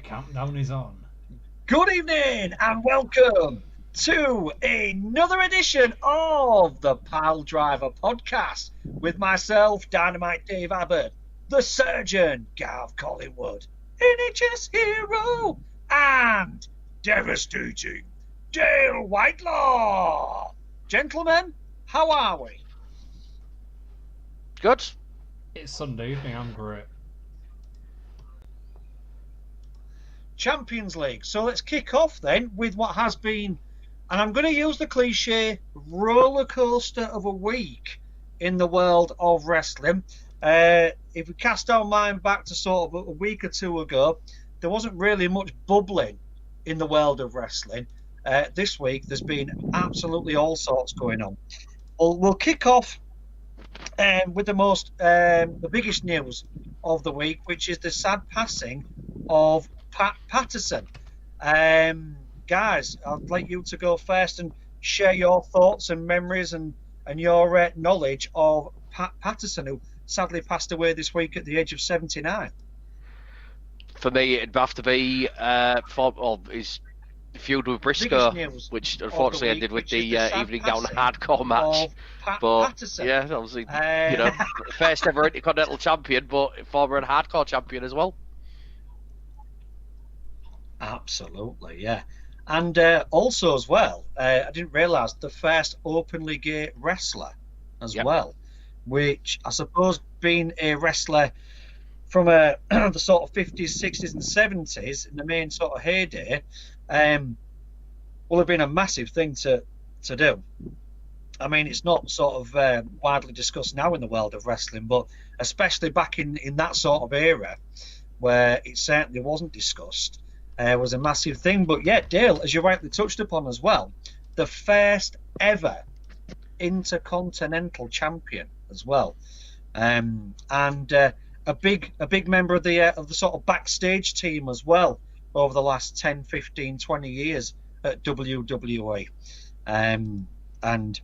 countdown is on. Good evening and welcome to another edition of the Piledriver Podcast with myself, Dynamite Dave Abbott, the Surgeon, Gav Collingwood, NHS Hero, and Devastating Dale Whitelaw. Gentlemen, how are we? Good. It's Sunday evening, I'm great. Champions League. So let's kick off then with what has been, and I'm going to use the cliche, roller coaster of a week in the world of wrestling. If we cast our mind back to sort of a week or two ago, there wasn't really much bubbling in the world of wrestling. This week there's been absolutely all sorts going on. We'll kick off with the biggest news of the week, which is the sad passing of Pat Patterson. Guys, I'd like you to go first and share your thoughts and memories and your knowledge of Pat Patterson, who sadly passed away this week at the age of 79. For me, it'd have to be his feud with Briscoe, which unfortunately ended with the evening down hardcore match. But Patterson. Yeah, obviously, first ever Intercontinental Champion, but former and hardcore champion as well. Absolutely, yeah. And also as well, I didn't realise the first openly gay wrestler as well, which I suppose being a wrestler from the sort of 50s, 60s and 70s in the main sort of heyday, will have been a massive thing to do. I mean, it's not sort of widely discussed now in the world of wrestling, but especially back in that sort of era where it certainly wasn't discussed, was a massive thing. But yeah, Dale, as you rightly touched upon as well, the first ever Intercontinental Champion as well, and a big member of the sort of backstage team as well over the last 10, 15, 20 years at WWE. And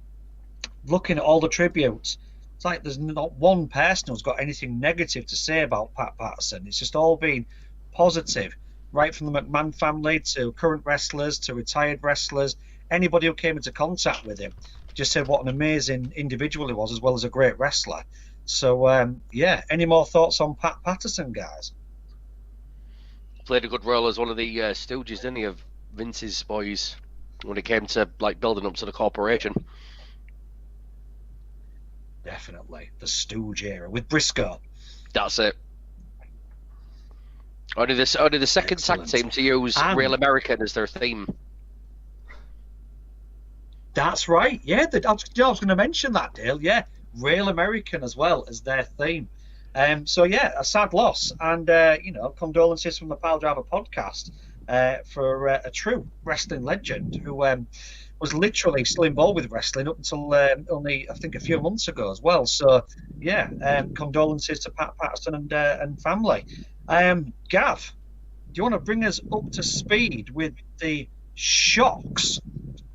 looking at all the tributes, it's like there's not one person who's got anything negative to say about Pat Patterson. It's just all been positive, right from the McMahon family to current wrestlers to retired wrestlers. Anybody who came into contact with him just said what an amazing individual he was, as well as a great wrestler. So, any more thoughts on Pat Patterson, guys? Played a good role as one of the stooges, didn't he, of Vince's boys when it came to like building up to the corporation. Definitely. The Stooge era with Briscoe. That's it. Only the second tag team to use Real American as their theme. That's right. Yeah, I was going to mention that, Dale. Yeah, Real American as well as their theme. So yeah, a sad loss, and condolences from the Piledriver Podcast for a true wrestling legend who was literally still involved with wrestling up until only I think a few months ago as well. So yeah, condolences to Pat Patterson and family. Gav, do you want to bring us up to speed with the shocks,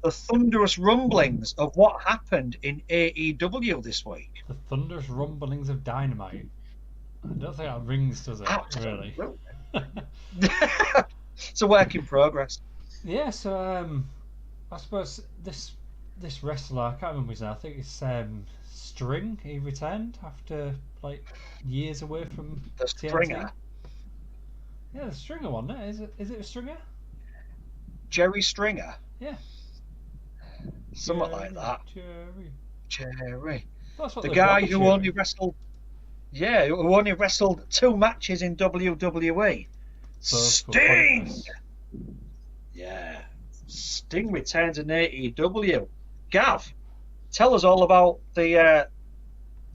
the thunderous rumblings of what happened in AEW this week? The thunderous rumblings of Dynamite. I don't think that rings, does it? Absolutely. Really? It's a work in progress. Yeah, so I suppose this wrestler, I can't remember his name, I think it's String. He returned after like years away from the TNT. Stringer. Yeah, the Stringer one. Is it a Stringer? Jerry Stringer. Yeah. Something like that. Jerry. That's what the guy who only wrestled. Yeah, who only wrestled 2 matches in WWE. Sting! Yeah. Sting returns in AEW. Gav, tell us all about the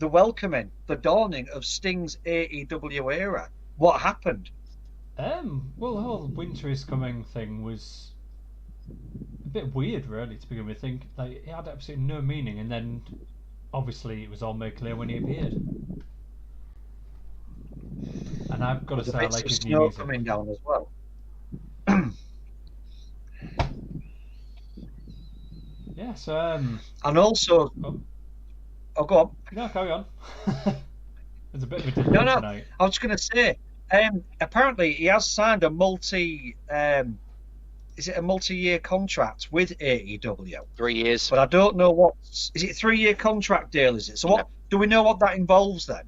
welcoming, the dawning of Sting's AEW era. What happened? Well, the whole winter is coming thing was a bit weird, really, to begin with. Like, it had absolutely no meaning, and then obviously it was all made clear when he appeared. And I've got to say, I like his new music. Coming down as well. Yeah, so and also, go on. No, carry on. There's a bit of a difference tonight. I was going to say, Apparently he has signed a multi-year contract with AEW? 3 years. But I don't know what. Is it a 3-year contract deal? Is it? So what do we know what that involves then?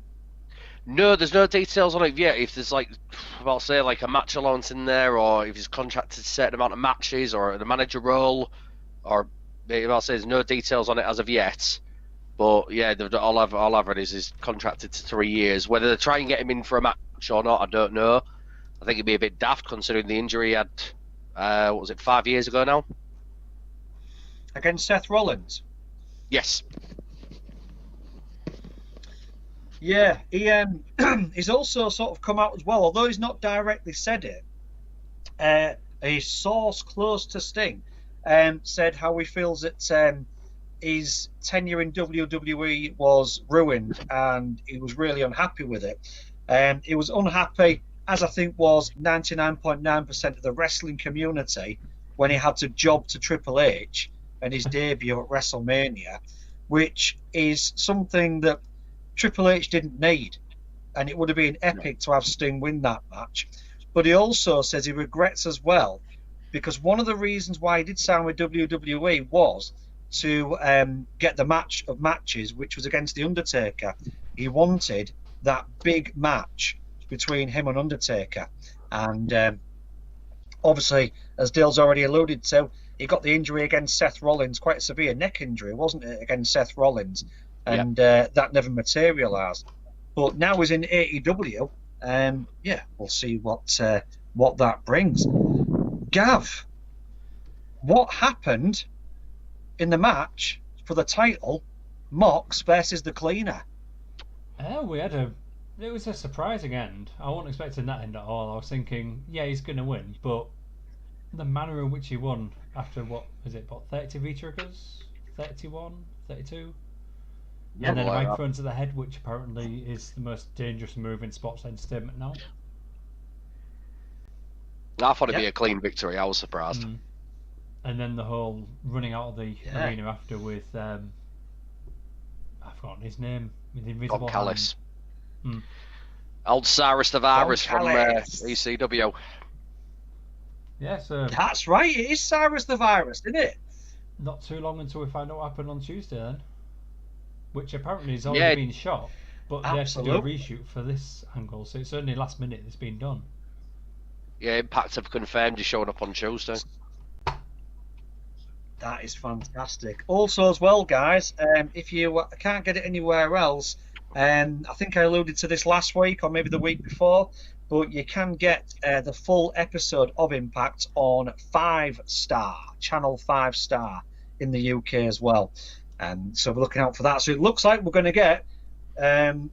No, there's no details on it yet. If there's like, I'll say like a match allowance in there, or if he's contracted a certain amount of matches, or the manager role, or I'll say there's no details on it as of yet. But yeah, all I've read is he's contracted to 3 years. Whether they try and get him in for a match or not, I don't know. I think it'd be a bit daft considering the injury he had. What was it, 5 years ago now? Against Seth Rollins. Yes. Yeah, he's also sort of come out as well, although he's not directly said it. A source close to Sting said how he feels that his tenure in WWE was ruined and he was really unhappy with it. He was unhappy, as I think was 99.9% of the wrestling community, when he had to job to Triple H and his debut at WrestleMania, which is something that Triple H didn't need, and it would have been epic to have Sting win that match. But he also says he regrets as well, because one of the reasons why he did sign with WWE was to get the match of matches, which was against The Undertaker. He wanted that big match between him and Undertaker. And obviously, as Dale's already alluded to, he got the injury against Seth Rollins, quite a severe neck injury, wasn't it, against Seth Rollins? And that never materialised. But now he's in AEW, we'll see what that brings. Gav, what happened in the match for the title, Mox versus the Cleaner? It was a surprising end. I wasn't expecting that end at all. I was thinking, yeah, he's going to win, but the manner in which he won after, 30 V-triggers? 31? 32? Yeah, and then a microphone to the head, which apparently is the most dangerous move in sports entertainment now. I thought it'd be a clean victory. I was surprised. And then the whole running out of the arena after with I've forgotten his name, with the invisible Bob Callis. Old Cyrus the Virus from ECW. Yeah, so that's right. It is Cyrus the Virus, isn't it? Not too long until we find out what happened on Tuesday then. Which apparently has already been shot, but they have to do a reshoot for this angle, so it's only last minute it's been done. Yeah, Impact have confirmed he's showing up on Tuesday. That is fantastic. Also as well, guys, if you can't get it anywhere else, I think I alluded to this last week or maybe the week before, but you can get the full episode of Impact on 5-Star, Channel 5-Star in the UK as well. So we're looking out for that. So it looks like we're going to get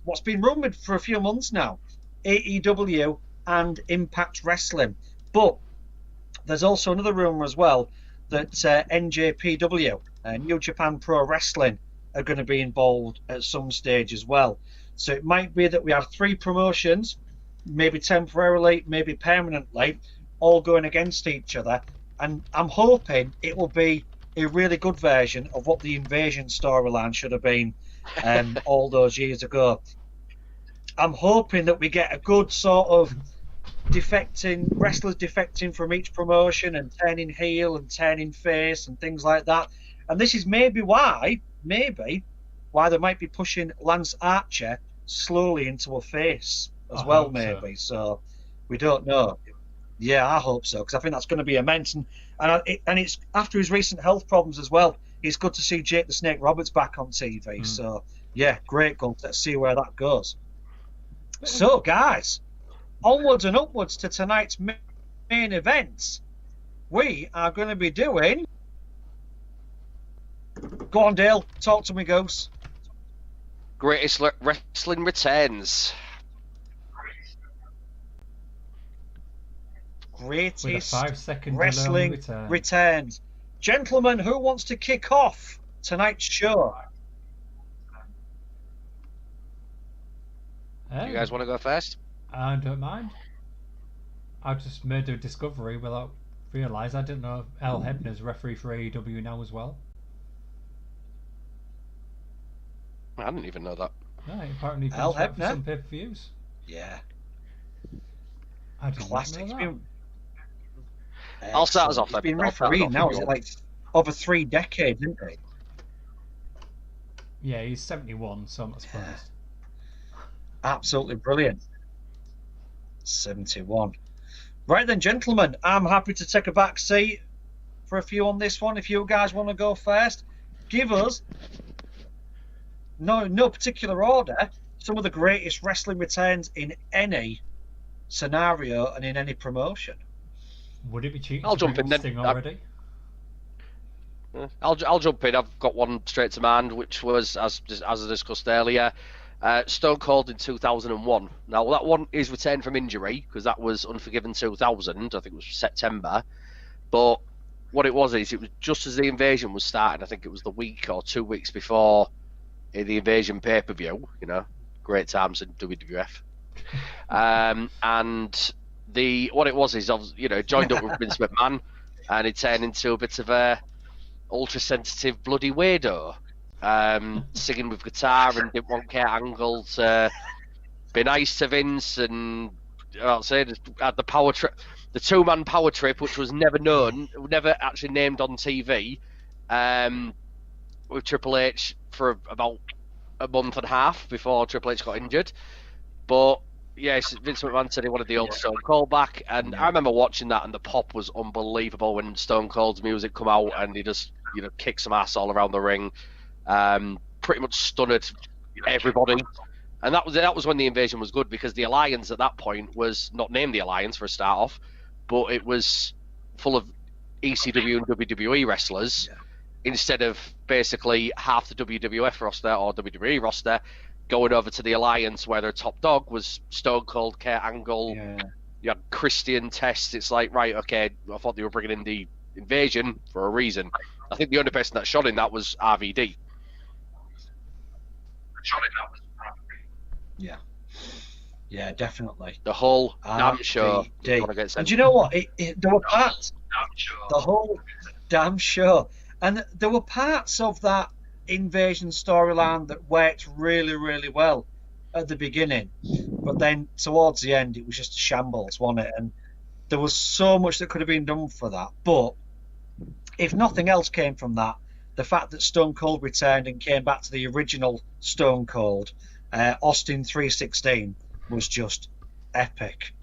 what's been rumoured for a few months now, AEW and Impact Wrestling. But there's also another rumour as well that NJPW, New Japan Pro Wrestling, are going to be involved at some stage as well. So it might be that we have 3 promotions, maybe temporarily, maybe permanently, all going against each other. And I'm hoping it will be a really good version of what the Invasion storyline should have been all those years ago. I'm hoping that we get a good sort of wrestlers defecting from each promotion and turning heel and turning face and things like that. And this is maybe why they might be pushing Lance Archer slowly into a face as well, maybe. So we don't know. Yeah, I hope so, because I think that's going to be immense. And it's after his recent health problems as well. It's good to see Jake the Snake Roberts back on TV. So, yeah, great goal. Let's see where that goes. So, guys, onwards and upwards to tonight's main event. We are going to be doing... Go on, Dale. Talk to me, Ghost. Greatest Wrestling returns. Greatest with a 5-second wrestling returns. Gentlemen, who wants to kick off tonight's show? Do you guys want to go first? I don't mind. I just made a discovery without realise. I didn't know Al Hebner's referee for AEW now as well. I didn't even know that. No, apparently Al comes back for Hebner? some pay-per-views. Yeah. I did classic. not know that. I'll start us off. He's been I'll start us refereeing off now, if is you it want. like over 3 decades, isn't he? Yeah, he's 71, so I'm not surprised. Absolutely brilliant. 71. Right then, gentlemen, I'm happy to take a back seat for a few on this one. If you guys want to go first, give us, no particular order, some of the greatest wrestling returns in any scenario and in any promotion. Would it be cheating I'll to jump bring in then. Sting already? I'll jump in. I've got one straight to mind, which was, as I discussed earlier, Stone Cold in 2001. Now, that one is returned from injury, because that was Unforgiven 2000. I think it was September. But what it was is, it was just as the Invasion was starting. I think it was the week or 2 weeks before the Invasion pay-per-view. You know, great times in WWF. And what it was is, joined up with Vince McMahon, and it turned into a bit of a ultra-sensitive bloody weirdo, singing with guitar and didn't want Kurt Angle to be nice to Vince, and I'll say had the power trip, the 2-man power trip, which was never actually named on TV, with Triple H for about a month and a half before Triple H got injured. But yes, Vince McMahon said he wanted the old Stone Cold back, and I remember watching that, and the pop was unbelievable when Stone Cold's music come out, and he just kicked some ass all around the ring, pretty much stunned everybody. And that was when the Invasion was good, because the Alliance at that point was not named the Alliance for a start off, but it was full of ECW and WWE wrestlers, instead of basically half the WWF roster or WWE roster going over to the Alliance, where their top dog was Stone Cold, Kurt Angle. You had Christian Test. It's like, right, okay, I thought they were bringing in the Invasion for a reason. I think the only person that shot in that was RVD. Yeah, definitely. The whole damn show. And do you know what? There were parts. The whole damn show. And there were parts of that Invasion storyline that worked really, really well at the beginning. But then towards the end, it was just a shambles, wasn't it? And there was so much that could have been done for that. But if nothing else came from that, the fact that Stone Cold returned and came back to the original Stone Cold, Austin 316, was just epic.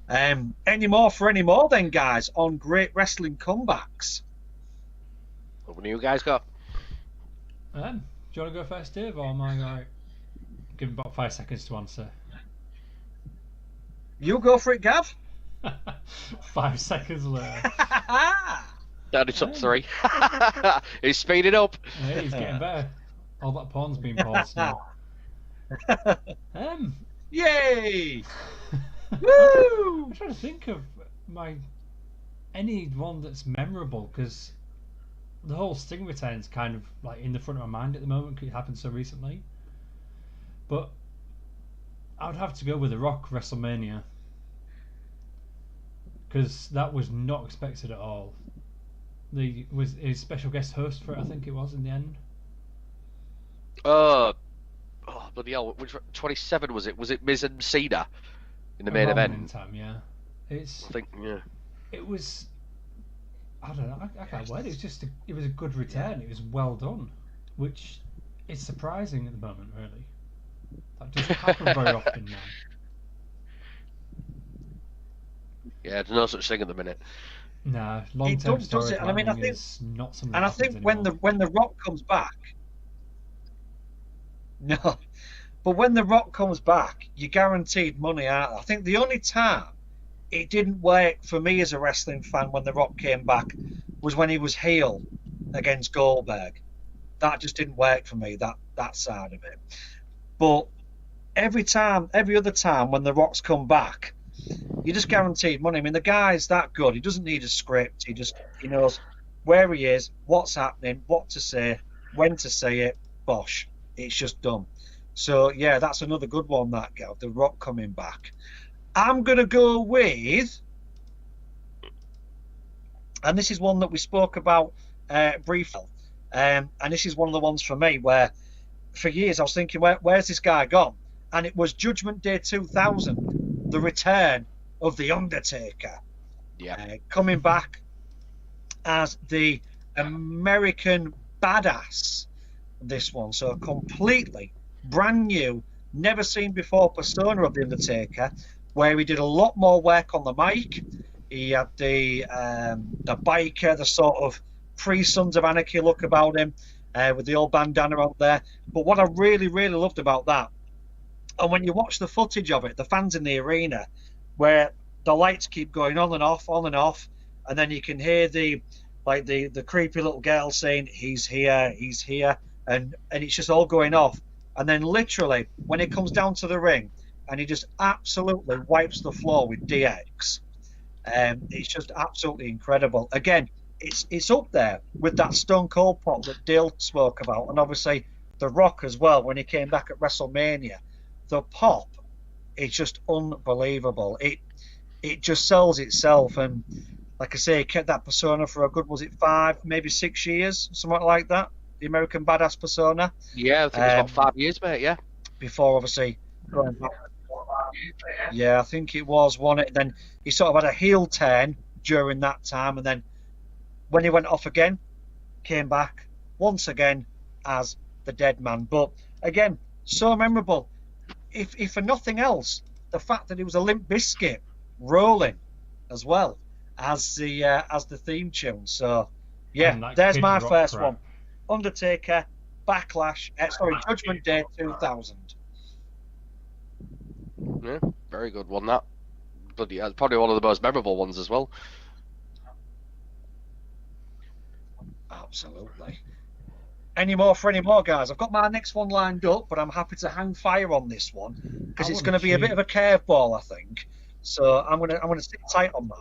Any more then, guys, on great wrestling comebacks? What do you guys got? Do you want to go first, Dave, or am I right? Give him about 5 seconds to answer. You go for it, Gav. 5 seconds later. Down to top 3. He's speeding up. Yeah, he's getting better. All that porn's been paused now. Yay! Woo! I'm trying to think of any one that's memorable, because the whole Sting return's kind of like in the front of my mind at the moment because it happened so recently. But I would have to go with The Rock WrestleMania, because that was not expected at all. Was a special guest host for it, I think it was, in the end. Bloody hell, which 27 was it? Was it Miz and Cena in the main Around event? in time, yeah. I think, yeah. It was. I don't know. I can't wait. It was a good return. It was well done, which is surprising at the moment, really. That doesn't happen very often now. Yeah, there's no such thing at the minute. Nah, long-term does it? And I mean, I storytelling think, is not something. and I that think happens when the Rock comes back, no, but when the Rock comes back, you're guaranteed money out. I think the only time it didn't work for me as a wrestling fan when the Rock came back was when he was heel against Goldberg. That just didn't work for me, that side of it. But every other time when the Rock's come back, you're just guaranteed money. I mean, the guy's that good. He doesn't need a script. He knows where he is, what's happening, what to say, when to say it. Bosh. It's just done. So, yeah, that's another good one, that Gav, The Rock coming back. I'm going to go with, and this is one that we spoke about briefly, and this is one of the ones for me where for years I was thinking, where's this guy gone? And it was Judgment Day 2000, the return of The Undertaker. Yeah. Coming back as the American Badass. This one, so a completely brand new, never seen before persona of The Undertaker, where he did a lot more work on the mic. He had the biker, the sort of pre-Sons of Anarchy look about him, with the old bandana out there. But what I really, really loved about that, and when you watch the footage of it, the fans in the arena, where the lights keep going on and off, and then you can hear the creepy little girl saying, he's here, and it's just all going off. And then literally, when it comes down to the ring, and he just absolutely wipes the floor with DX, it's just absolutely incredible. Again, it's up there with that Stone Cold pop that Dale spoke about, and obviously The Rock as well when he came back at WrestleMania. The pop is just unbelievable. It just sells itself, and like I say, he kept that persona for a good, was it 5, maybe 6 years, something like that? The American Badass persona. Yeah, I think it was about 5 years, mate. Yeah. Before obviously going back. Yeah, I think it was one. Then he sort of had a heel turn during that time, and then when he went off again, came back once again as the Dead Man. But again, so memorable. If for nothing else, the fact that it was a Limp Bizkit rolling as well as the theme tune. So yeah, there's my first one. Undertaker, Backlash, Judgment Day 2000. Yeah, very good one, that. But yeah, it's probably one of the most memorable ones as well. Absolutely. Any more, guys? I've got my next one lined up, but I'm happy to hang fire on this one because it's going to be a bit of a curveball, I think. So I'm gonna sit tight on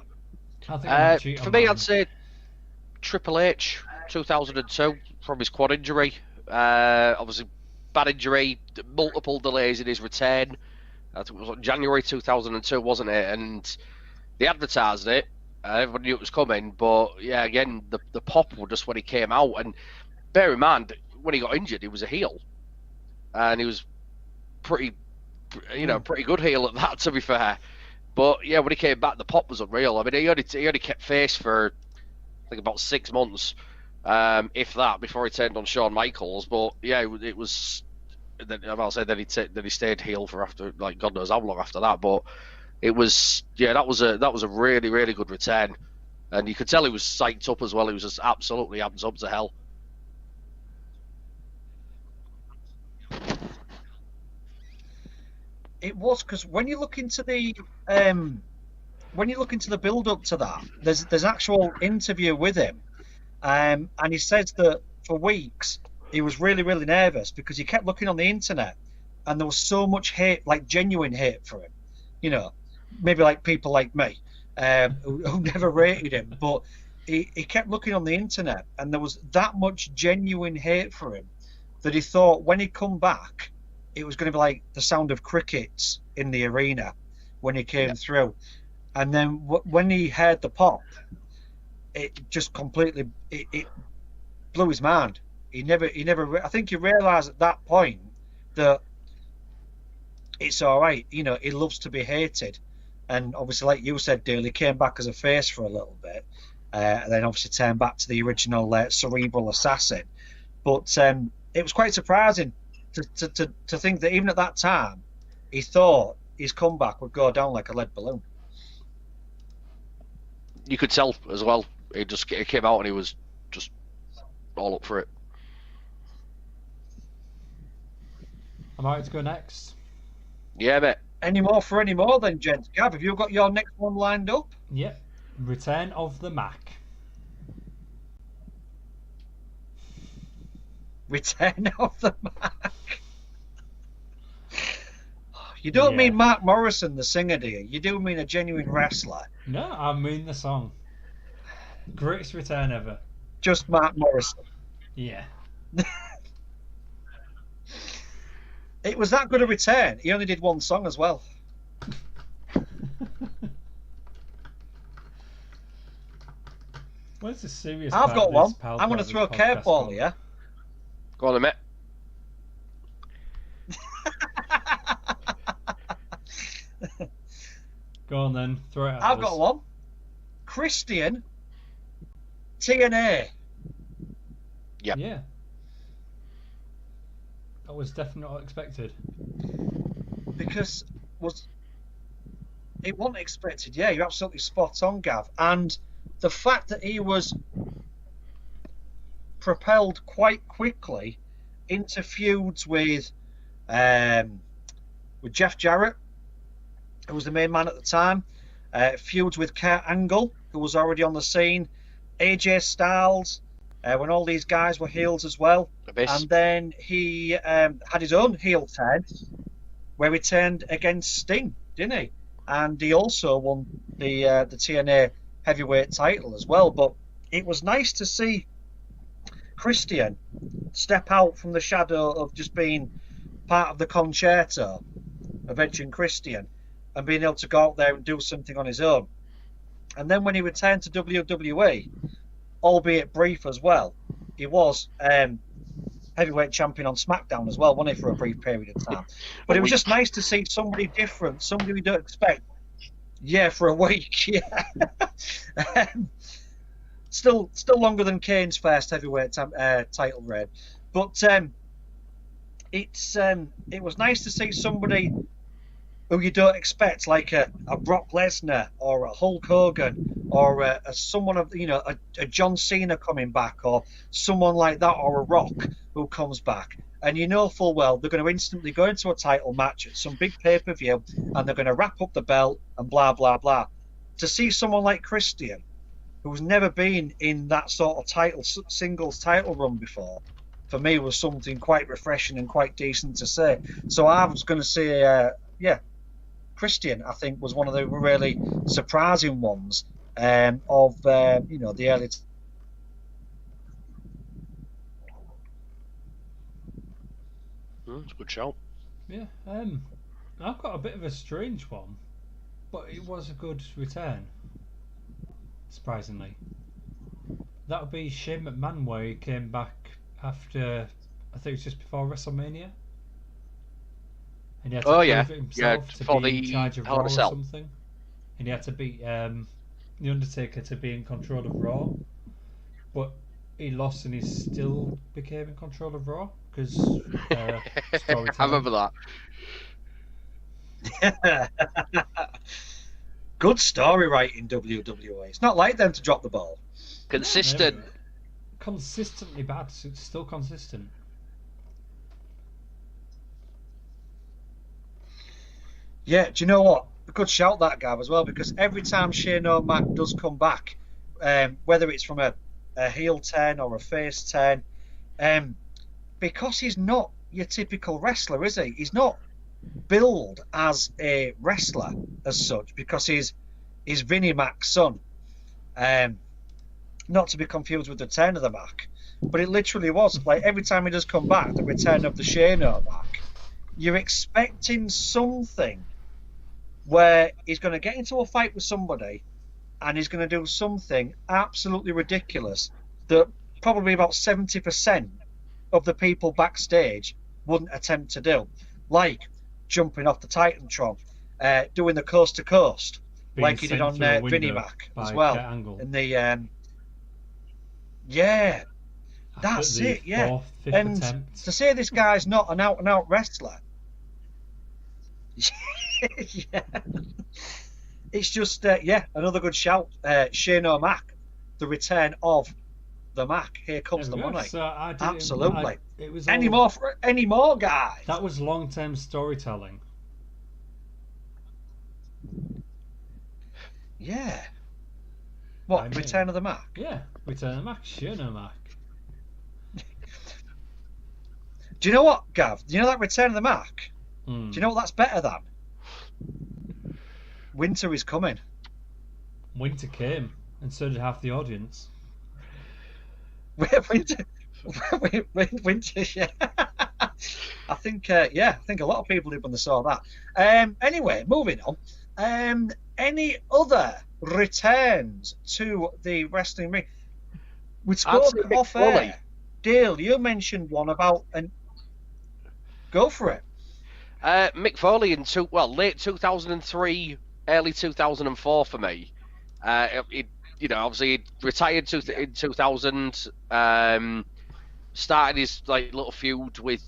that. For me, I'd say Triple H 2002 from his quad injury. Obviously, bad injury, multiple delays in his return. I think it was January 2002, wasn't it? And they advertised it. Everyone knew it was coming, but yeah, again, the pop was just when he came out. And bear in mind, when he got injured, he was a heel, and he was pretty good heel at that, to be fair. But yeah, when he came back, the pop was unreal. I mean, he only kept face for I think about 6 months, if that, before he turned on Shawn Michaels. But yeah, it was. I'll say then he stayed heel for after, like, God knows how long after that. But it was, yeah, that was a really, really good return, and you could tell he was psyched up as well. He was just absolutely hands up to hell. It was, because when you look into the build up to that, there's actual interview with him, and he says that for weeks he was really, really nervous because he kept looking on the internet and there was so much hate, like genuine hate for him, you know, maybe like people like me, who never rated him, but he kept looking on the internet and there was that much genuine hate for him that he thought when he come back it was going to be like the sound of crickets in the arena when he came through. And then when he heard the pop, it just completely it blew his mind. He never. I think he realised at that point that it's all right. You know, he loves to be hated, and obviously, like you said, Dale, he came back as a face for a little bit, and then obviously turned back to the original cerebral assassin. But it was quite surprising to think that even at that time, he thought his comeback would go down like a lead balloon. You could tell as well. He came out and he was just all up for it. Am I right to go next? Yeah, mate. Any more then, gents? Gav, have you got your next one lined up? Yep. Return of the Mac. Return of the Mac. You don't mean Mark Morrison, the singer, do you? You do mean a genuine wrestler. No, I mean the song. Greatest return ever. Just Mark Morrison. Yeah. It was that good a return. He only did one song as well. What's the serious? I've got one. I'm going to throw a curveball here. Go on, mate. Go on then, throw it at I've us. got one. Christian TNA. Yep. Yeah. That was definitely not expected. Because it wasn't expected. Yeah, you're absolutely spot on, Gav. And the fact that he was propelled quite quickly into feuds with Jeff Jarrett, who was the main man at the time, feuds with Kurt Angle, who was already on the scene, AJ Styles, when all these guys were heels as well. Abyss. And then he had his own heel turn, where he turned against Sting, didn't he? And he also won the TNA heavyweight title as well. But it was nice to see Christian step out from the shadow of just being part of the concerto of Edge and Christian and being able to go out there and do something on his own. And then when he returned to WWE, albeit brief as well, he was heavyweight champion on SmackDown as well, wasn't he, for a brief period of time. But it was just nice to see somebody different, somebody we don't expect. Yeah, for a week, yeah. Still longer than Kane's first heavyweight title reign. But it was nice to see somebody who you don't expect, like a Brock Lesnar or a Hulk Hogan or a someone of a John Cena coming back, or someone like that, or a Rock who comes back, and you know full well they're going to instantly go into a title match at some big pay-per-view and they're going to wrap up the belt and blah blah blah. To see someone like Christian, who's never been in that sort of singles title run before, for me was something quite refreshing and quite decent to say. So I was going to say, Christian, I think, was one of the really surprising ones of the early. It's a good shout. Yeah. I've got a bit of a strange one, but it was a good return. Surprisingly, that would be Shane McMahon, where he came back after, I think it was just before WrestleMania. And he had to prove it himself to be in charge of Raw or something. And he had to beat The Undertaker to be in control of Raw. But he lost and he still became in control of Raw because storytelling. I remember that. Good story writing, WWE. It's not like them to drop the ball. Consistent. Consistently bad. It's still consistent. Yeah, do you know what? A good shout, that, Gav, as well, because every time Shane O'Mac does come back, whether it's from a heel turn or a face turn, because he's not your typical wrestler, is he? He's not billed as a wrestler as such, because he's Vinnie Mac's son. Not to be confused with the Return of the Mac, but it literally was. Like, every time he does come back, the Return of the Shane O'Mac, you're expecting something where he's going to get into a fight with somebody and he's going to do something absolutely ridiculous that probably about 70% of the people backstage wouldn't attempt to do. Like jumping off the Titantron, doing the coast to coast, like he did on Vinnie Mac as well. In the that's it. Yeah, and to say this guy's not an out-and-out wrestler, yeah, it's just another good shout. Shane O'Mac, the return of the Mac. Here comes the money. So absolutely. It was any more, guys? That was long-term storytelling. Yeah. What, Return of the Mac? Yeah, Return of the Mac, Shane O'Mac. Do you know what, Gav? Do you know that Return of the Mac? Do you know what that's better than? Winter is coming. Winter came, and so did half the audience. Winter, yeah. I think a lot of people did when they saw that. Anyway, moving on. Any other returns to the wrestling ring? We spoke off air. Dale, you mentioned one about Go for it. Mick Foley in late 2003 early 2004 for me. Obviously he retired in 2000. Started his little feud with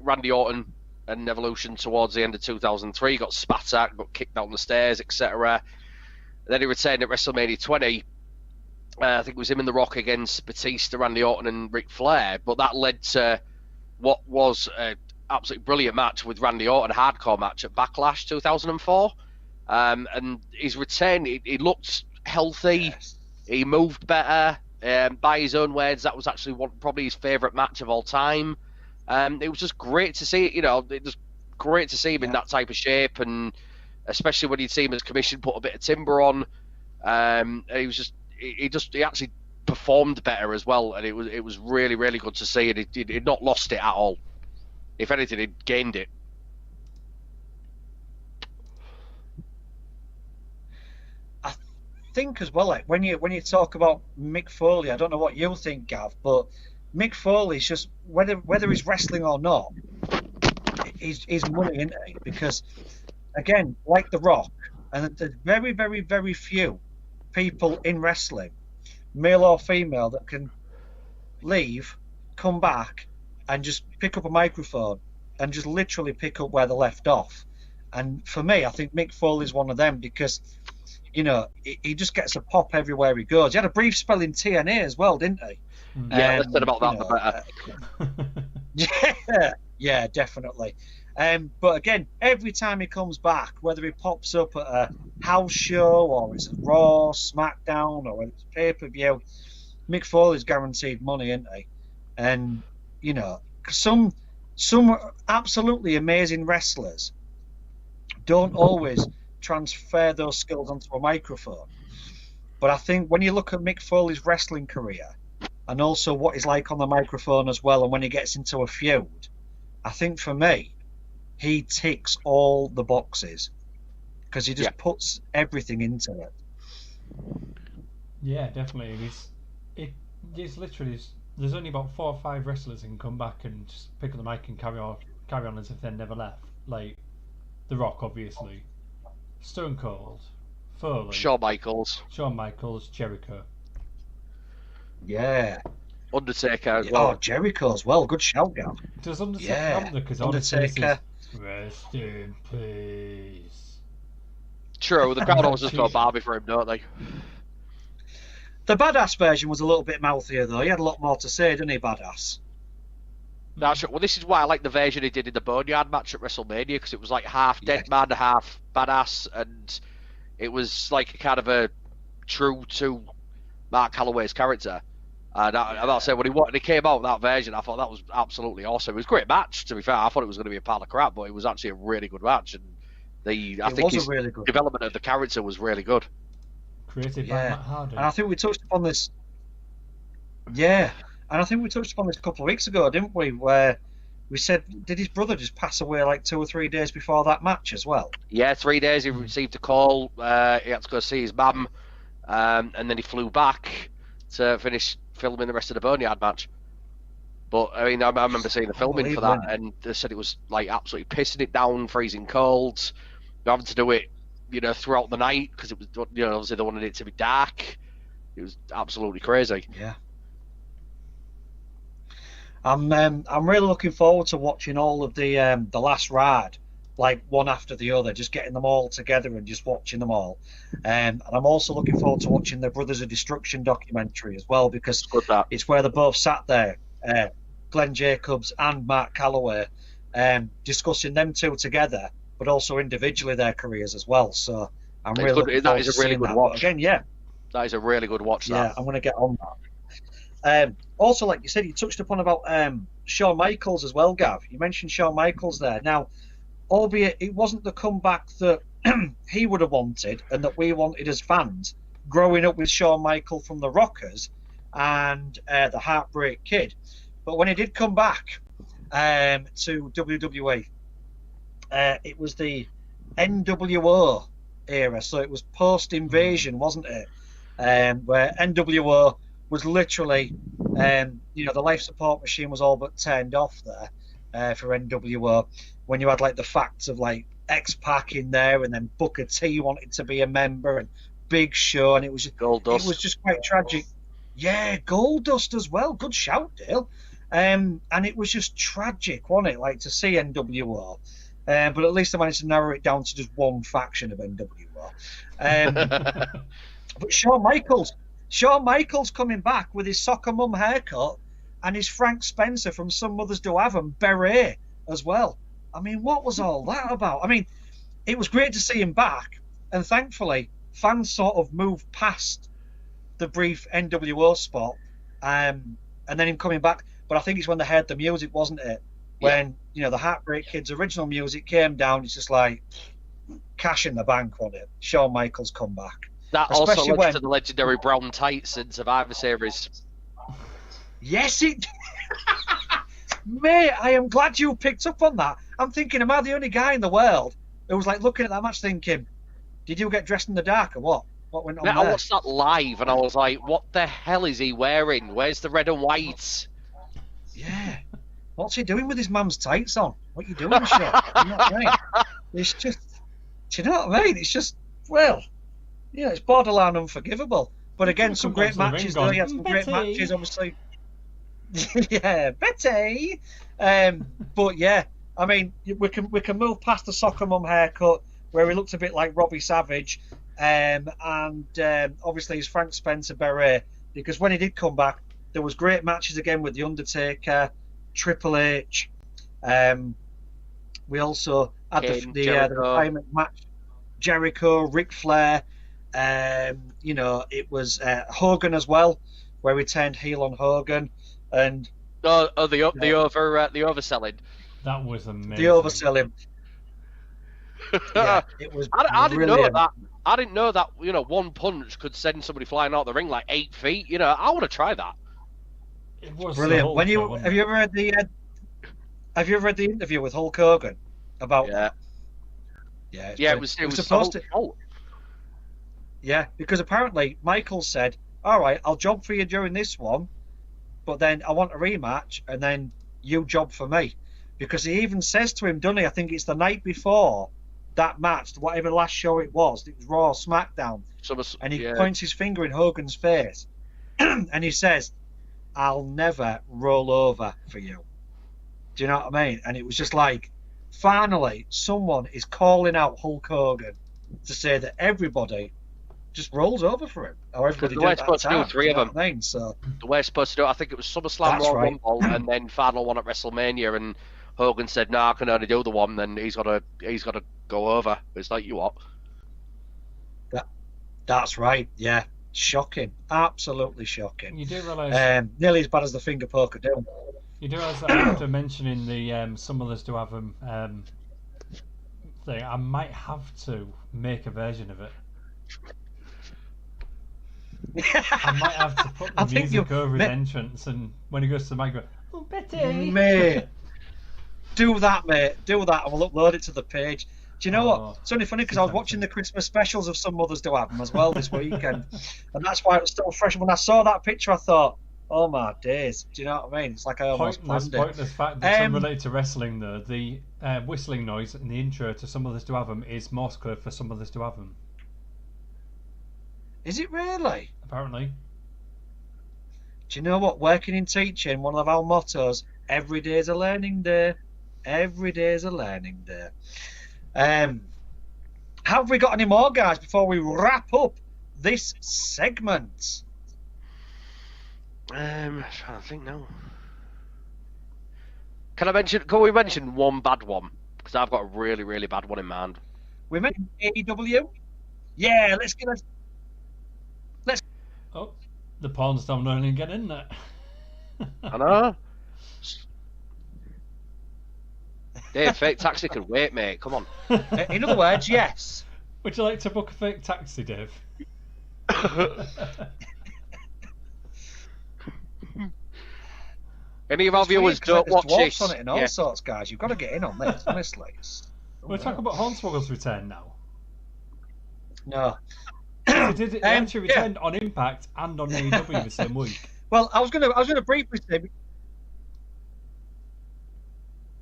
Randy Orton and Evolution towards the end of 2003. Got spat at, got kicked down the stairs, etc. Then he returned at WrestleMania 20. I think it was him and The Rock against Batista, Randy Orton, and Ric Flair. But that led to what was an absolutely brilliant match with Randy Orton, a hardcore match at Backlash 2004. And his return, he looked healthy. Yes. He moved better. By his own words, that was actually probably his favourite match of all time. It was just great to see. It was great to see him in that type of shape, and especially when you'd see him as commission put a bit of timber on. He actually performed better as well, and it was really, really good to see. And he'd not lost it at all. If anything, he'd gained it. I think as well, when you talk about Mick Foley, I don't know what you think, Gav, but Mick Foley's just whether he's wrestling or not, he's money, isn't he? Because again, like The Rock, and there's very, very, very few people in wrestling, male or female, that can leave, come back, and just pick up a microphone and just literally pick up where they left off. And for me, I think Mick Foley's one of them because, he just gets a pop everywhere he goes. He had a brief spell in TNA as well, didn't he? Yeah, let's talk about that better. Yeah, definitely. But again, every time he comes back, whether he pops up at a house show or it's a Raw, SmackDown, or it's pay-per-view, Mick Foley's guaranteed money, isn't he? And, some absolutely amazing wrestlers don't always transfer those skills onto a microphone. But I think when you look at Mick Foley's wrestling career and also what he's like on the microphone as well, and when he gets into a feud, I think for me, he ticks all the boxes because he just puts everything into it. Yeah, definitely. It's literally, there's only about 4 or 5 wrestlers who can come back and just pick up the mic and carry on as if they never left. Like The Rock, obviously, Stone Cold, Foley, Shawn Michaels, Jericho. Yeah. Undertaker as well. Oh, Jericho as well. Good shout, Gav. Does Undertaker count because Undertaker. Rest in peace. True, the crowd always just go Barbie for him, don't they? The Badass version was a little bit mouthier, though. He had a lot more to say, didn't he, Badass? That's right. Well, this is why I like the version he did in the Boneyard match at WrestleMania, because it was like half dead man, half badass, and it was like a kind of a true to Mark Calloway's character. And I'll say, when he came out with that version, I thought that was absolutely awesome. It was a great match, to be fair. I thought it was going to be a pile of crap, but it was actually a really good match. And I think his really good development of the character was really good. Created by Matt Hardy. And I think we touched upon this. Yeah, and I think we touched upon this a couple of weeks ago, didn't we? Where we said, did his brother just pass away like 2 or 3 days before that match as well? Yeah, 3 days. He received a call. He had to go see his mum, and then he flew back to finish filming the rest of the Boneyard match. But I mean, I remember seeing the filming for that, and they said it was like absolutely pissing it down, freezing cold. They're having to do it, throughout the night because it was, obviously they wanted it to be dark. It was absolutely crazy. Yeah. I'm really looking forward to watching all of the last ride, like one after the other, just getting them all together and just watching them all. And I'm also looking forward to watching the Brothers of Destruction documentary as well, because it's where they both sat there, Glenn Jacobs and Mark Calloway, discussing them two together, but also individually their careers as well. So I'm really looking forward to seeing that. But again, that is a really good watch. Yeah, I'm going to get on that. Also, like you said, you touched upon about Shawn Michaels as well, Gav. You mentioned Shawn Michaels there. Now, albeit it wasn't the comeback that he would have wanted and that we wanted as fans, growing up with Shawn Michaels from the Rockers and the Heartbreak Kid. But when he did come back to WWE, it was the NWO era, so it was post-invasion, wasn't it? Where NWO was literally, the life support machine was all but turned off there for NWO. When you had like the facts of like X-Pac in there, and then Booker T wanted to be a member, and Big Show, and it was just quite tragic. Yeah, Goldust as well. Good shout, Dale. And it was just tragic, wasn't it? Like to see NWO. But at least I managed to narrow it down to just one faction of NWO. But Shawn Michaels coming back with his soccer mum haircut and his Frank Spencer from Some Mothers Do Have 'Em beret as well. I mean, what was all that about? I mean, it was great to see him back, and thankfully, fans sort of moved past the brief NWO spot, and then him coming back. But I think it's when they heard the music, wasn't it? When the Heartbreak Kids' original music came down, it's just like cash in the bank on it. Shawn Michaels come back. That also led to the legendary brown tights in Survivor Series. Yes, it. Mate, I am glad you picked up on that. I'm thinking, am I the only guy in the world who was like looking at that match thinking, did you get dressed in the dark or what? What went on there? I watched that live and I was like, what the hell is he wearing? Where's the red and white? Yeah. What's he doing with his mum's tights on? What are you doing, shit? You know what I mean? It's just, do you know what I mean? It's just, well, it's borderline unforgivable. But again, some great matches there. You had some great matches, obviously. Yeah, Betty. But yeah, I mean, we can move past the soccer mum haircut where he looked a bit like Robbie Savage, and obviously his Frank Spencer beret, because when he did come back, there was great matches again with The Undertaker, Triple H. We also had the retirement match, Jericho, Ric Flair. It was Hogan as well, where we turned heel on Hogan, and the overselling. That was amazing. The overselling. Yeah, it was. I didn't know that. I didn't know that. One punch could send somebody flying out the ring like 8 feet. I want to try that. It was brilliant. Hulk, Have you ever read the interview with Hulk Hogan about that? Yeah, it was supposed to. Yeah, because apparently Michael said, "All right, I'll job for you during this one, but then I want a rematch, and then you job for me." Because he even says to him, doesn't he? I think it's the night before that match, whatever last show it was Raw or SmackDown, and he points his finger in Hogan's face, and he says, "I'll never roll over for you." Do you know what I mean? And it was just like, finally, someone is calling out Hulk Hogan to say that everybody just rolls over for him. Or everybody the way it's supposed to do 3 of them. I mean? So the way it's supposed to do, I think it was SummerSlam, Royal Rumble, and then final one at WrestleMania, and Hogan said, "No, I can only do the one." Then he's got to go over. It's like, you what? That's right. Yeah, shocking, absolutely shocking. You do realise nearly as bad as the finger poker down. You do realise that after mentioning the Some Others Do Have 'Em thing, I might have to make a version of it. I might have to put the music over his entrance, and when he goes to the mic, go, "Oh, Betty!" Mate, do that, mate. Do that, and we'll upload it to the page. Do you know what? It's only funny because I was watching the Christmas specials of Some Mothers Do Have 'Em as well this weekend, and that's why it was still fresh. When I saw that picture, I thought, "Oh my days!" Do you know what I mean? It's like I almost planned it. Pointless fact that's unrelated to wrestling, though. The whistling noise in the intro to Some Others Do Have 'Em is Morse code for Some Others Do Have 'Em. Is it really? Apparently. Do you know what? Working in teaching, one of our mottos: every day is a learning day. Every day is a learning day. Have we got any more, guys, before we wrap up this segment? I'm trying to think now. Can we mention one bad one? Because I've got a really, really bad one in mind. We mentioned AEW. Yeah, let's. Oh, the porn's down only get in there. I know. Dave, fake taxi can wait, mate. Come on. In other words, yes. Would you like to book a fake taxi, Dave? Any of our viewers don't watch this. On it and all sorts, guys. You've got to get in on this, honestly. We're talking about Hornswoggle's return now. No. It actually returned on Impact and on AEW the same week. Well, I was gonna briefly say.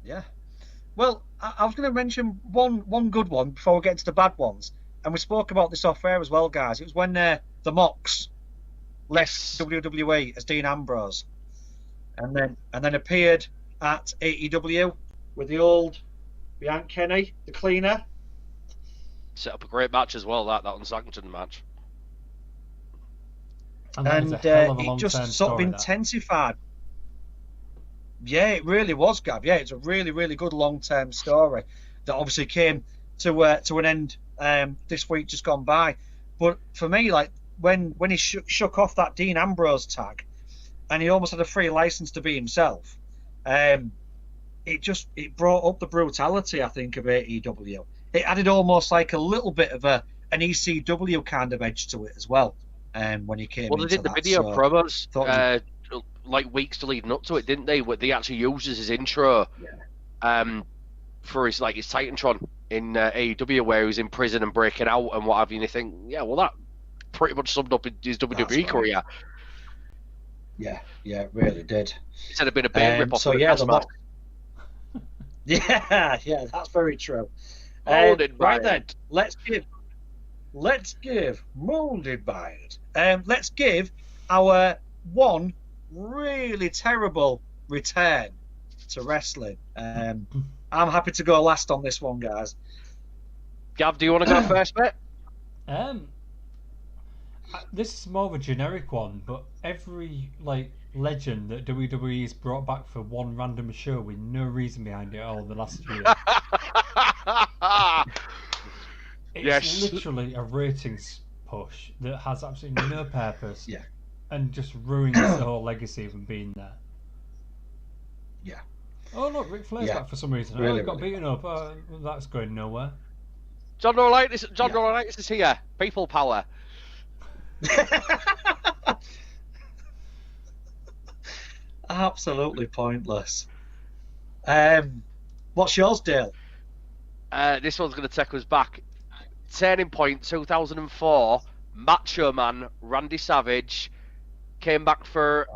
Yeah. Well, I was going to mention one good one before we get into the bad ones, and we spoke about this off air as well, guys. It was when the Mox left WWE as Dean Ambrose, and then appeared at AEW with the old behind Kenny, the cleaner. Set up a great match as well. That Unsanctioned match. And it just sort of intensified. Yeah, it really was, Gab. Yeah, it's a really, really good long-term story that obviously came to an end this week just gone by. But for me, like when he shook off that Dean Ambrose tag, and he almost had a free license to be himself, it brought up the brutality, I think, of AEW. It added almost like a little bit of an ECW kind of edge to it as well. When he came, well, they did the video promos like weeks leading up to it, didn't they? They actually used as his intro for his Titantron in AEW, where he was in prison and breaking out and what have you. And you think, yeah, well, that pretty much summed up his WWE career. Yeah, it really did. Instead of being a bit rip-off. So yeah, yeah, that's very true. Right then, let's give molded by it. Let's give our one really terrible return to wrestling. I'm happy to go last on this one, guys. Gav, do you want to go first, mate? This is more of a generic one, but every legend that WWE's brought back for one random show with no reason behind it all the last year. It's literally a ratings push that has absolutely no purpose. Yeah. And just ruins the whole legacy of him being there. Yeah. Oh look, Ric Flair's back for some reason. He got beaten up. That's going nowhere. John Laurinaitis is here. People power. Absolutely pointless. What's yours, Dale? This one's going to take us back. Turning Point 2004. Macho Man Randy Savage came back for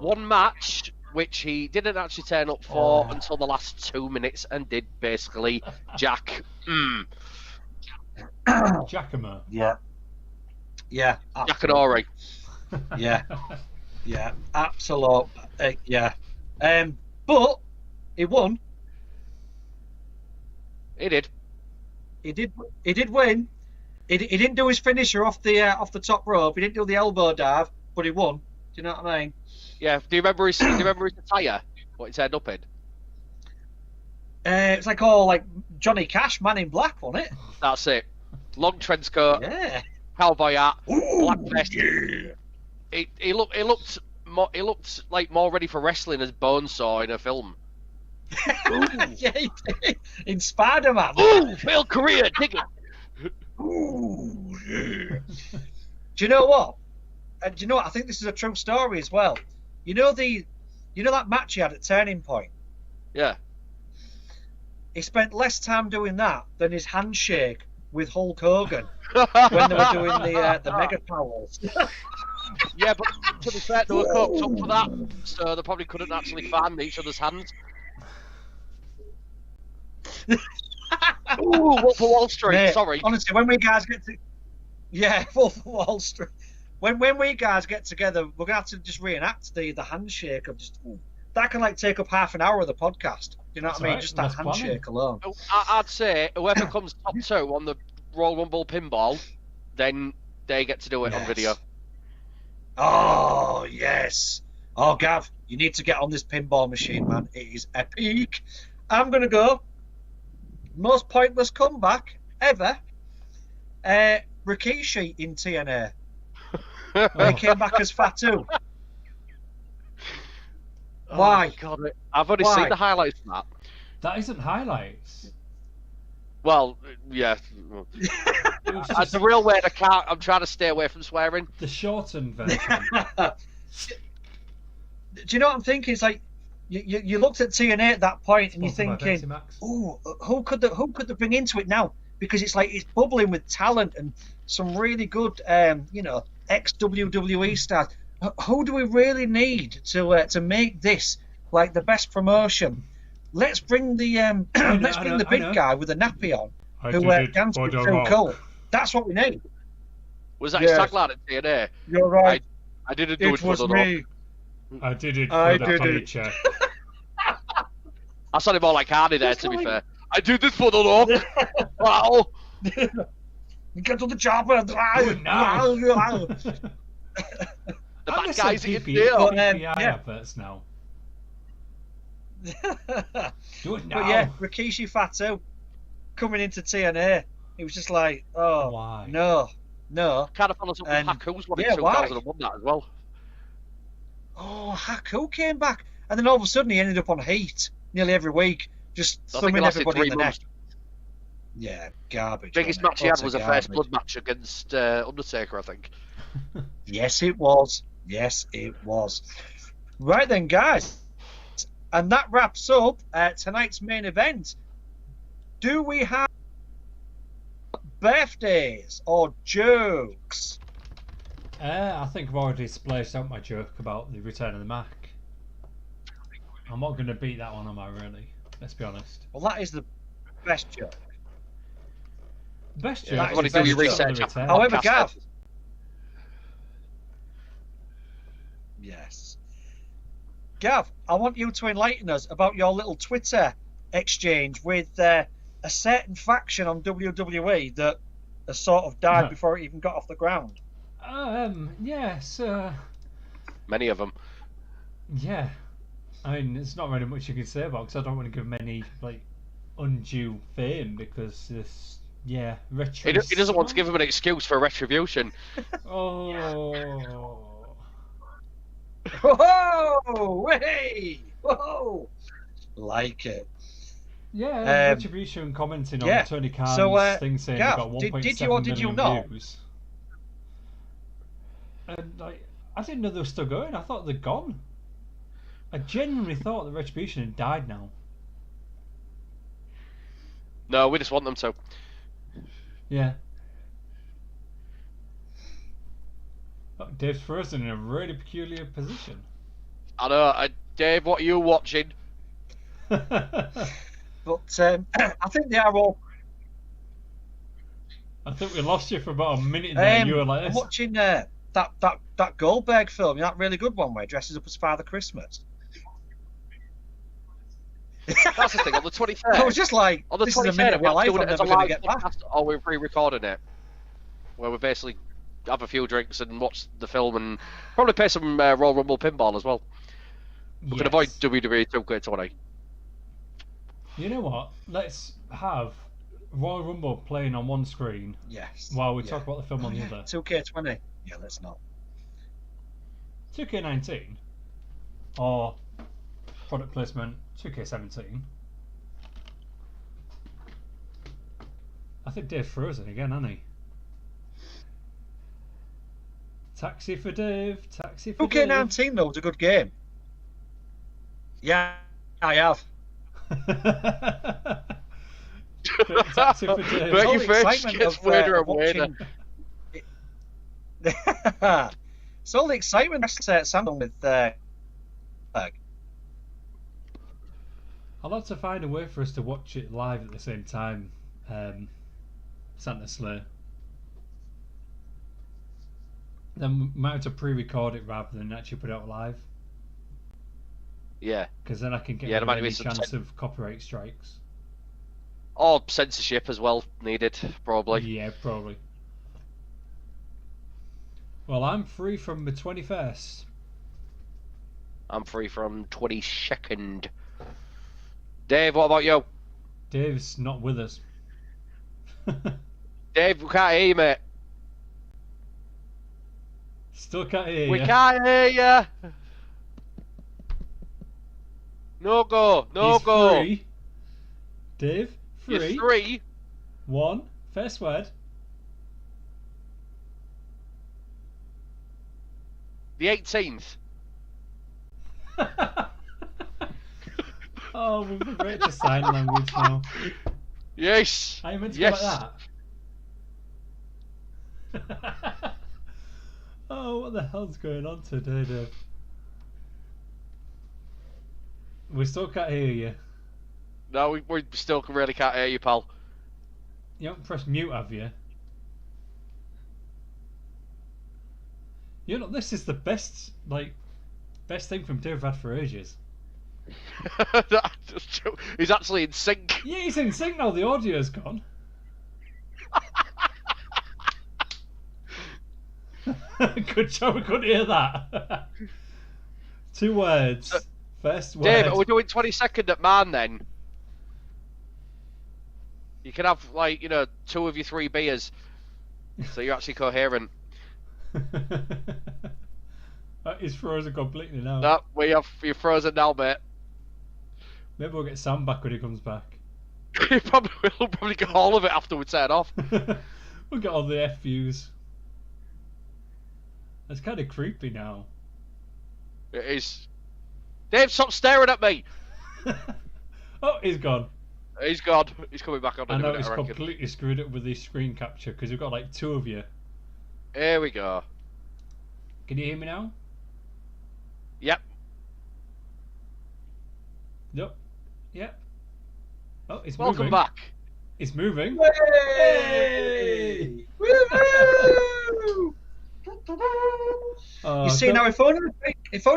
one match, which he didn't actually turn up for until the last 2 minutes, and did basically Jack. Giacomo. Yeah. Yakinori. Yeah, absolute. Yeah. But he won. He did. He did win. He didn't do his finisher off the top rope. He didn't do the elbow dive, but he won. Do you know what I mean? Yeah. Do you remember his attire? What he turned up in? It's like Johnny Cash, Man in Black, wasn't it? That's it. Long trench coat. Yeah. Cowboy hat. Black vest. Yeah. He looked like more ready for wrestling as Bonesaw in a film. Yeah, he did. In Spider-Man. Ooh, failed career, dig it. Ooh, yeah. Do you know what? And do you know what? I think this is a true story as well. You know that match he had at Turning Point? Yeah. He spent less time doing that than his handshake with Hulk Hogan when they were doing the Mega Powers. Yeah, but to be fair, they were cooked up for that, so they probably couldn't actually fan each other's hands. Ooh, Wolf of Wall Street. Mate, sorry. Honestly, when we guys get to Wolf of Wall Street. When we guys get together, we're gonna have to just reenact the handshake of just that can take up half an hour of the podcast. You know what I mean? Right. Just that handshake alone. I'd say whoever comes top 2 on the Royal Rumble pinball, then they get to do it on video. Oh yes. Oh Gav, you need to get on this pinball machine, man. It is epic. I'm gonna go. Most pointless comeback ever. Rikishi in TNA. When he came back as Fatu. Why? Oh God, I've only seen the highlights of that. That isn't highlights. Well, yeah. That's the real way I'm trying to stay away from swearing. The shortened version. Do you know what I'm thinking? It's like you looked at TNA at that point and you're thinking, "Ooh, who could they bring into it now?" Because it's like it's bubbling with talent and some really good, ex WWE stars. Who do we really need to make this like the best promotion? let's bring the big guy with the nappy on who dances with Phil Cole. That's what we need. Was that his tagline at TNA? You're right. I didn't do it for the me. Rock. I did it for the paycheck. I sounded more like Hardy there, to be fair. I did this for the Rock. Wow. Get to the chopper. The bad guys in PPI adverts now. Do it now. But yeah, Rikishi Fatu coming into TNA. It was just like, oh, why? No. Kind of follows up with Haku's one in 2001 that as well. Oh, Haku came back. And then all of a sudden he ended up on Heat nearly every week, just thumbing everybody in the neck. Yeah, garbage. Biggest match he had was a first blood match against Undertaker, I think. Yes, it was. Right then, guys. And that wraps up tonight's main event. Do we have birthdays or jokes? I think I've already splashed out my joke about the return of the Mac. I'm not going to beat that one, am I, really? Let's be honest. Well, that is the best joke. Best joke. Yeah, what do you research? However, Gav. Yes. Gav, I want you to enlighten us about your little Twitter exchange with a certain faction on WWE that has sort of died before it even got off the ground. Yes. Many of them. Yeah. I mean, it's not really much you can say about because I don't want to give them any undue fame because this, retro. He doesn't want to give him an excuse for retribution. Oh. Whoa! Hey! Whoa! Like it. Yeah, retribution commenting on Tony Khan's thing saying Gav, they got 1.7 did you or did you not? views. And I didn't know they were still going. I thought they'd gone. I genuinely thought the Retribution had died now. No, we just want them to. Yeah. Oh, Dave's frozen in a really peculiar position. I know. Dave, what are you watching? But I think they are all. I think we lost you for about a minute there. You were like this. I'm watching that Goldberg film, that really good one where he dresses up as Father Christmas. That's the thing, on the 23rd. I was just like, on the this 23rd, is a minute of my life I'm never going to get back. Or we're pre-recording it, where we basically have a few drinks and watch the film and probably play some Royal Rumble pinball as well. We can avoid WWE 2K20. You know what? Let's have Royal Rumble playing on one screen. Yes. While we talk about the film on the other. 2K20. Yeah, let's not. 2K19 or product placement 2K17. I think Dave's frozen again, hasn't he? Taxi for Dave. Taxi for Dave. 2K19 though was a good game. Yeah, I have. Taxi for Dave. But your face gets weirder and weirder. It's all the excitement Samsung with I'll have to find a way for us to watch it live at the same time. Santa Slay. Then we might have to pre-record it rather than actually put it out live. Yeah. Because then I can get any chance of copyright strikes. Or censorship as well needed, probably. Yeah, probably. Well, I'm free from the 21st. I'm free from 22nd. Dave, what about you? Dave's not with us. Dave, we can't hear you, mate. Still can't hear you. We can't hear you. No go. No He's go. Free. Dave, free. You're 3. 1. First word. The 18th. Oh, we've moved to sign language now. Yes. Are you meant to yes. go like that? Oh, what the hell's going on today, Dave? We still can't hear you. No, we still really can't hear you, pal. You haven't pressed mute, have you? You know, this is the best thing from Dave Rad for ages. He's actually in sync. Yeah, he's in sync now. The audio's gone. Good job, we couldn't hear that. 2 words. First word. Dave, are we doing 22nd at Man then? You can have, 2 of your 3 beers. So you're actually coherent. He's frozen completely now. No, you're frozen now, mate. Maybe we'll get Sam back when he comes back. We'll probably get all of it after we turn off. We'll get all the F views. That's kind of creepy now. It is. Dave, stop staring at me! Oh, he's gone. He's gone. He's coming back on in I a know minute, he's I reckon. completely screwed up with his screen capture because we've got 2 of you. Here we go. Can you hear me now? Yep. Yep. Yep. Oh, it's Welcome moving. back. It's moving. Hey! Woo-hoo! Oh, You see, now if only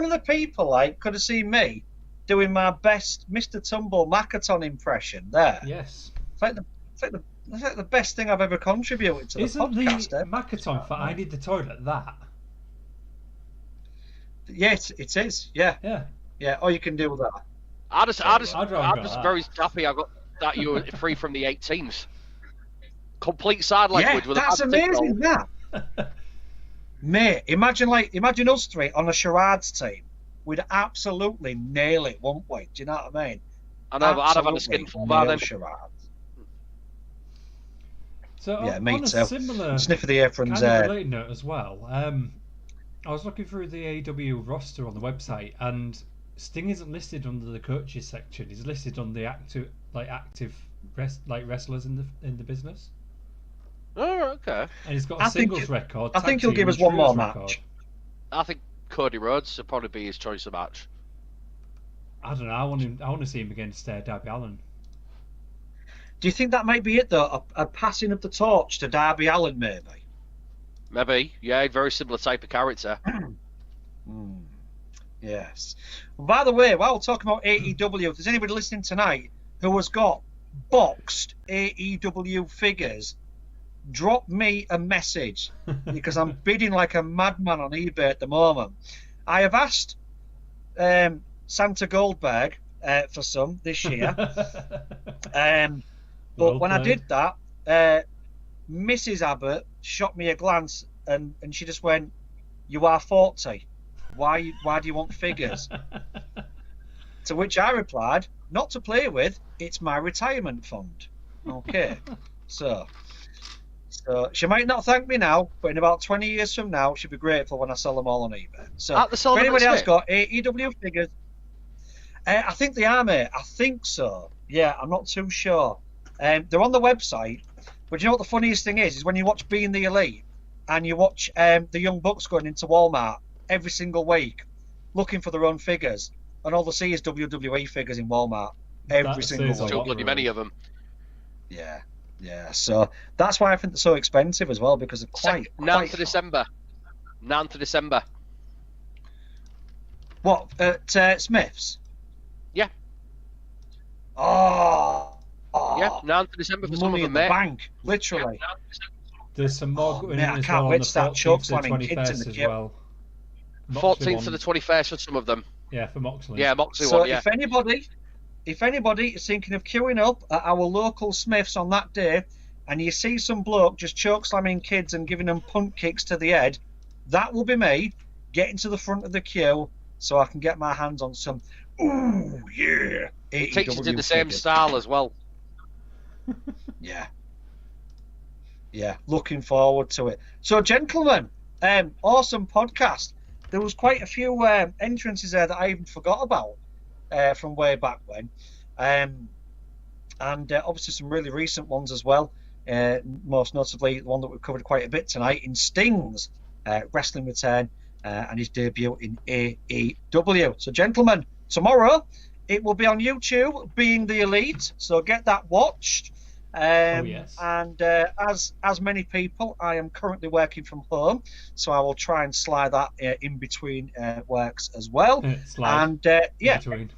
the people could have seen me doing my best Mr. Tumble Macaton impression there. Yes. It's like the best thing I've ever contributed to Isn't the podcast. the Macaton for I Need the Toilet that? Yes, it is. Yeah. Yeah. Yeah. All you can do with that. I was that. very happy I got that you were free from the 18s. Complete side Yeah, language with that's a bad amazing. signal. That. Mate, imagine us 3 on a charades team. We'd absolutely nail it, wouldn't we? Do you know what I mean? I know, but I'd have had a Absolutely skinful by nail then. charades. So Yeah, me on a too. similar Sniff of the apron's kind of related note as well, I was looking through the AEW roster on the website, and Sting isn't listed under the coaches section. He's listed on the active wrestlers in the business. Oh, okay. And he's got a singles record. I tag think he'll team give us and one more trios match. record. I think Cody Rhodes would probably be his choice of match. I don't know. I want to see him against Darby Allin. Do you think that might be it, though? A passing of the torch to Darby Allin, maybe? Maybe. Yeah, very similar type of character. Yes. Well, by the way, while we're talking about AEW, if there's anybody listening tonight who has got boxed AEW figures, drop me a message because I'm bidding like a madman on eBay at the moment. I have asked Santa Goldberg for some this year. But when I did that, Mrs. Abbott shot me a glance and she just went, "You are 40. Why do you want figures?" To which I replied, "Not to play with, it's my retirement fund." Okay. So she might not thank me now, but in about 20 years from now, she'll be grateful when I sell them all on eBay. So if anybody else got AEW figures, I think they are, mate. I think so. Yeah, I'm not too sure. They're on the website, but you know what the funniest thing is when you watch Being the Elite and you watch the Young Bucks going into Walmart every single week looking for their own figures, and all they see is WWE figures in Walmart every single week. Too bloody many of them. Yeah. So that's why I think they're so expensive as well, because of quite 9th of December. 9th of December. What, at Smith's? Yeah. Oh. Yeah, 9th of December for some of Money them, in the mate. bank, literally. There's some more going mate, in I as can't well wait on to the start 14th choke to slamming kids in 21st the as queue. well. Moxley 14th to one. the 21st for some of them. Yeah, for Moxley. Yeah, Moxley So one, yeah. if anybody is thinking of queuing up at our local Smiths on that day, and you see some bloke just choke slamming kids and giving them punt kicks to the head, that will be me getting to the front of the queue so I can get my hands on some. Ooh yeah! It takes you to AEW the same figures. style as well. Yeah, looking forward to it. So, gentlemen, awesome podcast. There was quite a few entrances there that I even forgot about from way back when, and obviously some really recent ones as well. Most notably, the one that we've covered quite a bit tonight in Sting's wrestling return and his debut in AEW. So, gentlemen, tomorrow it will be on YouTube, Being the Elite. So get that watched. Yes. And as many people, I am currently working from home, so I will try and slide that in between works as well. And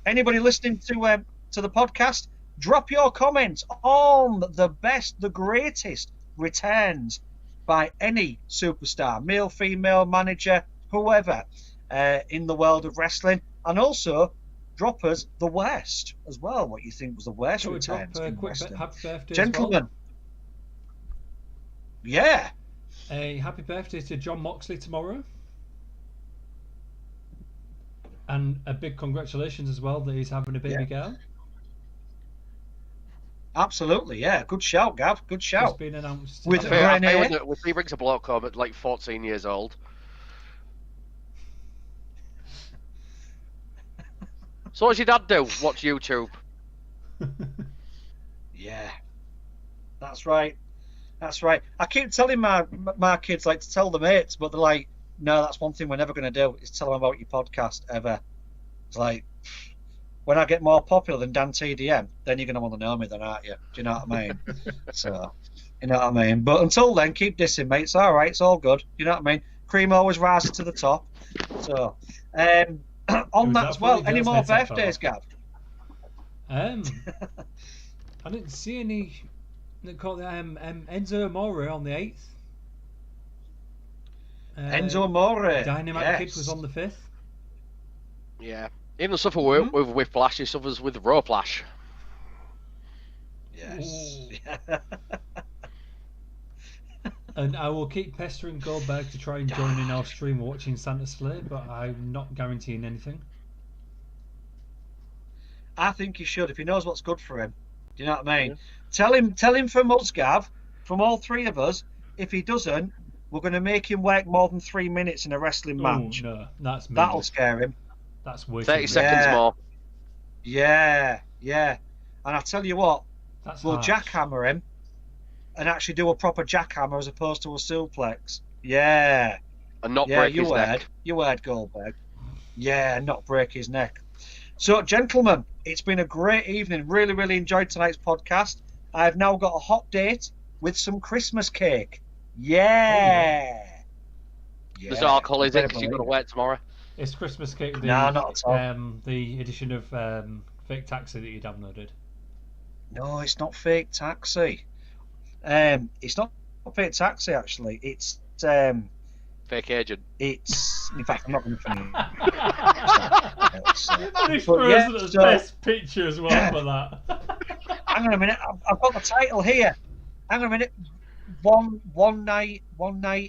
anybody listening to the podcast, drop your comments on the best, the greatest returns by any superstar, male, female, manager, whoever, in the world of wrestling, and also drop us the worst as well. What you think was the worst returns in wrestling, happy birthday, gentlemen? Yeah. A happy birthday to John Moxley tomorrow, and a big congratulations as well that he's having a baby girl. Absolutely, yeah. Good shout, Gav. Good shout. It's been announced. With he brings a bloke home at like 14 years old. So what does your dad do? Watch YouTube. Yeah, that's right. That's right. I keep telling my kids like to tell the mates, but they're like, no, that's one thing we're never going to do is tell them about your podcast ever. It's like, when I get more popular than Dan TDM, then you're going to want to know me then, aren't you? Do you know what I mean? So, you know what I mean? But until then, keep dissing, mate. It's all right. It's all good. You know what I mean? Cream always rises to the top. So, on that as well, any more birthdays, Gav? I didn't see any. They call it Enzo Amore on the 8th. Enzo Amore. Dynamite Kid was on the 5th. Yeah. Even the stuff with Whiplash, he suffers with Roplash. Yes. And I will keep pestering Goldberg to try and join in our stream watching Santa Slay, but I'm not guaranteeing anything. I think he should, if he knows what's good for him. Do you know what I mean? Yeah. Tell him from us, Gav, from all three of us, if he doesn't, we're going to make him work more than 3 minutes in a wrestling match. No, that's me. That'll scare him. That's way 30 seconds more. Yeah. And I tell you what, we'll harsh. jackhammer him and actually do a proper jackhammer as opposed to a suplex. Yeah. And not break his neck. You heard Goldberg. Yeah, not break his neck. So, gentlemen, it's been a great evening. Really, really enjoyed tonight's podcast. I've now got a hot date with some Christmas cake. Yeah. There's alcohol in it because you've got to wait tomorrow. It's Christmas cake. No, not at all. The edition of Fake Taxi that you downloaded. No, it's not Fake Taxi. It's not Fake Taxi, actually. It's Fake Agent. It's in fact I'm not going to finish. Managed President's best picture as well for that. Hang on a minute, I've got the title here. Hang on a minute. One night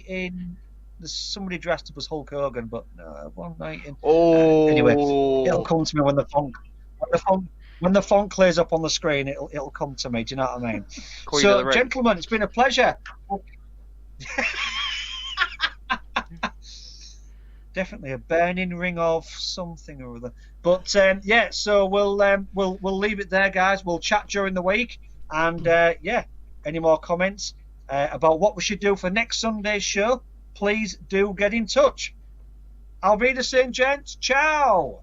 in. There's somebody dressed up as Hulk Hogan, but no, one night in. Anyway, it'll come to me when the font clears up on the screen. It'll come to me. Do you know what I mean? So, gentlemen, it's been a pleasure. Definitely a burning ring of something or other. But yeah, so we'll leave it there, guys. We'll chat during the week, and yeah, any more comments about what we should do for next Sunday's show, please do get in touch. I'll be the same, gents. Ciao.